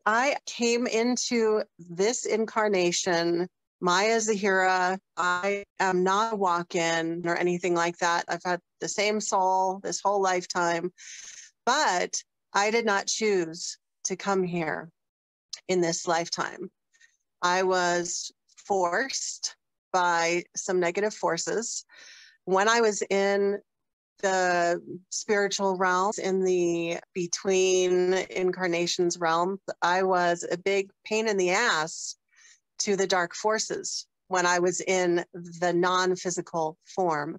I came into this incarnation, Maya Zahira. I am not a walk-in or anything like that. I've had the same soul this whole lifetime, but I did not choose to come here in this lifetime. I was forced by some negative forces. When I was in the spiritual realms, in the between incarnations realm, I was a big pain in the ass to the dark forces when I was in the non-physical form.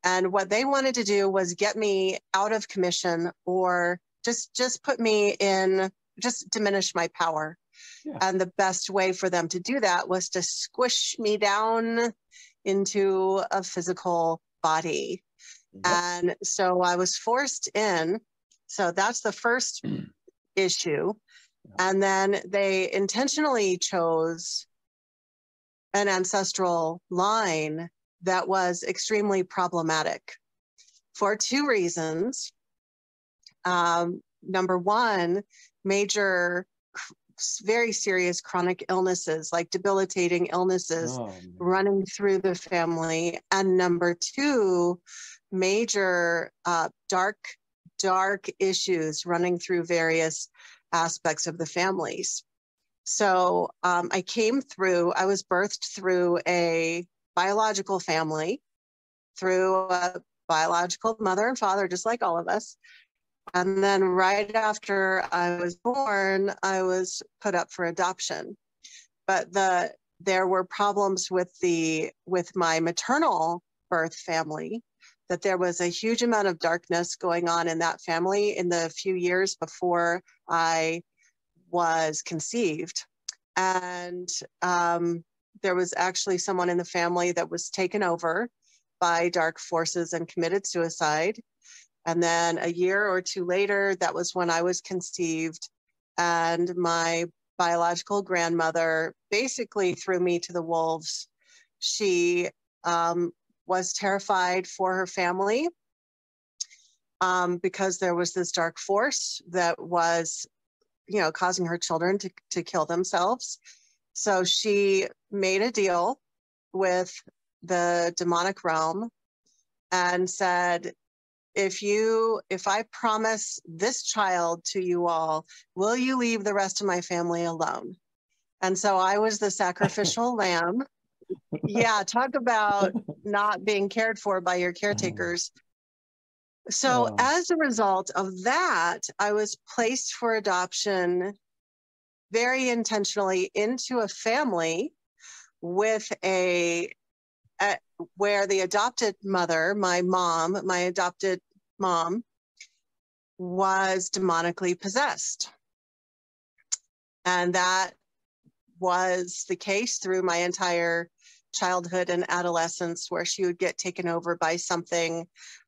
And what they wanted to do was get me out of commission, or just put me in, just diminish my power. Yeah. And the best way for them to do that was to squish me down into a physical body. Yep. And so I was forced in. So that's the first issue. And then they intentionally chose an ancestral line that was extremely problematic for two reasons. Number one, major, very serious chronic illnesses, like debilitating illnesses running through the family. And number two, major dark issues running through various aspects of the families. So I was birthed through a biological family, through a biological mother and father, just like all of us. And then right after I was born, I was put up for adoption. But there were problems with my maternal birth family, that there was a huge amount of darkness going on in that family in the few years before I was conceived. And there was actually someone in the family that was taken over by dark forces and committed suicide. And then a year or two later, that was when I was conceived. And my biological grandmother basically threw me to the wolves. She was terrified for her family because there was this dark force that was, causing her children to kill themselves. So she made a deal with the demonic realm and said, if I promise this child to you all, will you leave the rest of my family alone? And so I was the sacrificial lamb. Yeah, talk about not being cared for by your caretakers. So as a result of that, I was placed for adoption very intentionally into a family with where the adopted mother, my adopted mom, was demonically possessed. And that was the case through my entire childhood and adolescence, where she would get taken over by something.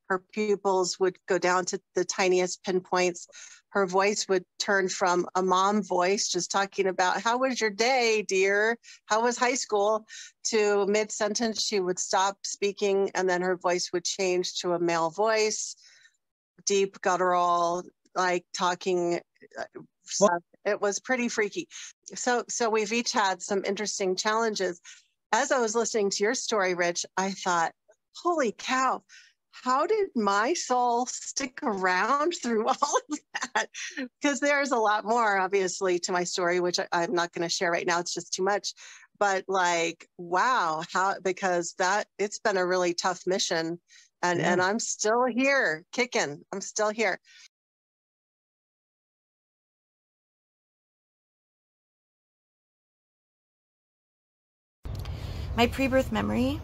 Her pupils would go down to the tiniest pinpoints. Her voice would turn from a mom voice, just talking about, how was your day, dear? How was high school? To mid-sentence, she would stop speaking, and then her voice would change to a male voice, deep, guttural, like talking stuff. It was pretty freaky. So we've each had some interesting challenges. As I was listening to your story, Rich, I thought, holy cow, how did my soul stick around through all of that? Because there's a lot more, obviously, to my story, which I'm not going to share right now. It's just too much. But wow, because it's been a really tough mission. And I'm still here, kicking. I'm still here. My pre-birth memory,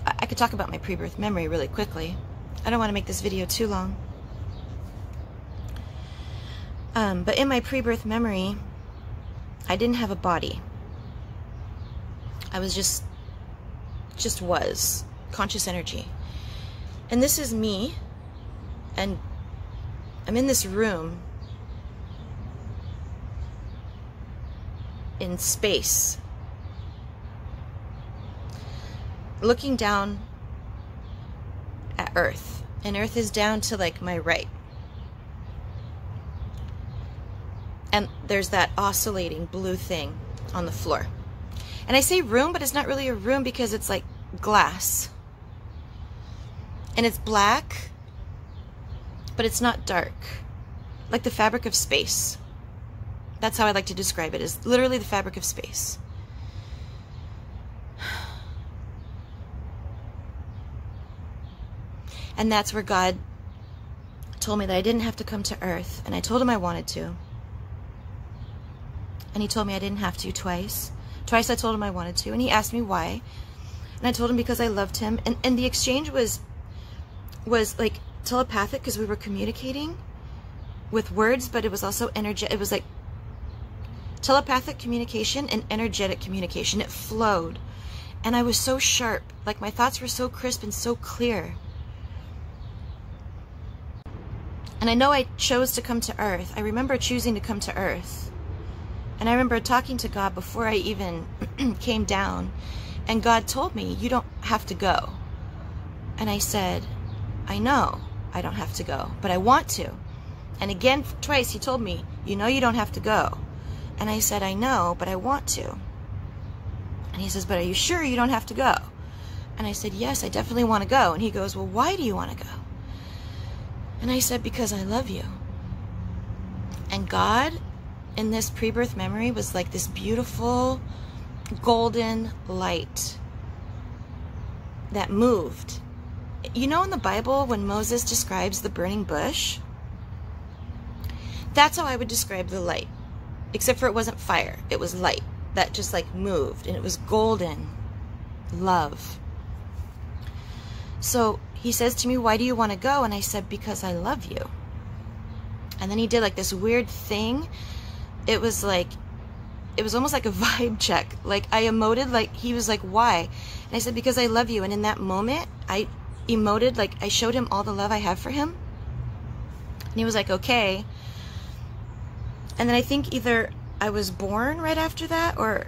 I could talk about my pre-birth memory really quickly. I don't want to make this video too long. But in my pre-birth memory, I didn't have a body. I was just was conscious energy. And this is me, and I'm in this room in space, looking down at Earth, and Earth is down to like my right. And there's that oscillating blue thing on the floor. And I say room, but it's not really a room because it's like glass. And it's black, but it's not dark. Like the fabric of space. That's how I like to describe it, is literally the fabric of space. And that's where God told me that I didn't have to come to Earth. And I told him I wanted to. And he told me I didn't have to twice. Twice I told him I wanted to. And he asked me why. And I told him because I loved him. And the exchange was like telepathic, because we were communicating with words, but it was also energetic. It was like telepathic communication and energetic communication. It flowed. And I was so sharp. Like my thoughts were so crisp and so clear. And I know I chose to come to Earth. I remember choosing to come to Earth. And I remember talking to God before I even came down. And God told me, you don't have to go. And I said, I know I don't have to go, but I want to. And again, twice he told me, you know you don't have to go. And I said, I know, but I want to. And he says, but are you sure you don't have to go? And I said, yes, I definitely want to go. And he goes, well, why do you want to go? And I said, because I love you. And God, in this pre-birth memory, was like this beautiful golden light that moved. You know in the Bible when Moses describes the burning bush? That's how I would describe the light. Except for it wasn't fire. It was light that just like moved. And it was golden love. So he says to me, why do you want to go? And I said, because I love you. And then he did like this weird thing. It was almost like a vibe check. Like I emoted, like he was like, why? And I said, because I love you. And in that moment, I emoted, like I showed him all the love I have for him. And he was like, okay. And then I think either I was born right after that, or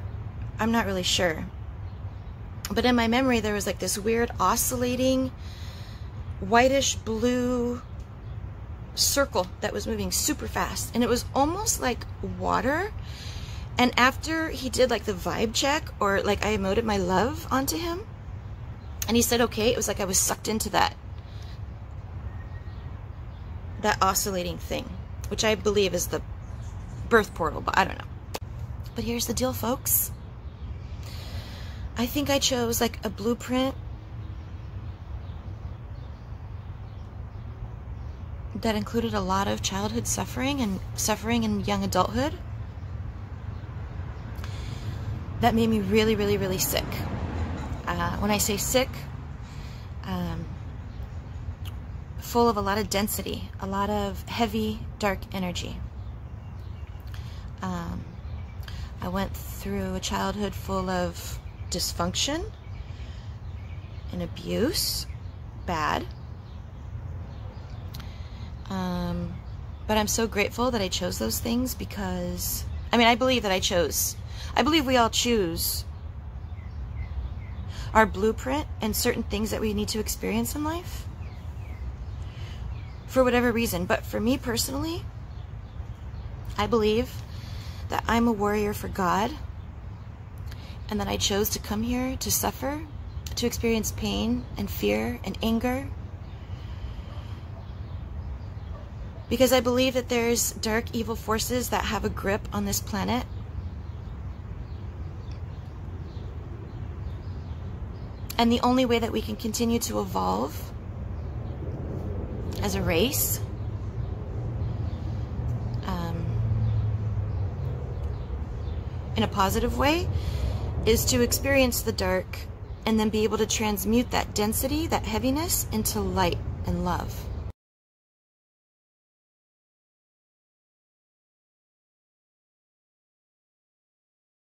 I'm not really sure. But in my memory, there was like this weird oscillating whitish blue circle that was moving super fast. And it was almost like water. And after he did like the vibe check, or like I emoted my love onto him, and he said, okay, it was like I was sucked into that oscillating thing, which I believe is the birth portal, but I don't know. But here's the deal, folks. I think I chose like a blueprint that included a lot of childhood suffering and suffering in young adulthood that made me really, really, really sick. When I say sick, full of a lot of density, a lot of heavy, dark energy. I went through a childhood full of dysfunction and abuse, bad. But I'm so grateful that I chose those things, because, I mean, I believe we all choose our blueprint and certain things that we need to experience in life for whatever reason. But for me personally, I believe that I'm a warrior for God, and that I chose to come here to suffer, to experience pain and fear and anger, because I believe that there's dark, evil forces that have a grip on this planet. And the only way that we can continue to evolve as a race, in a positive way, is to experience the dark and then be able to transmute that density, that heaviness, into light and love.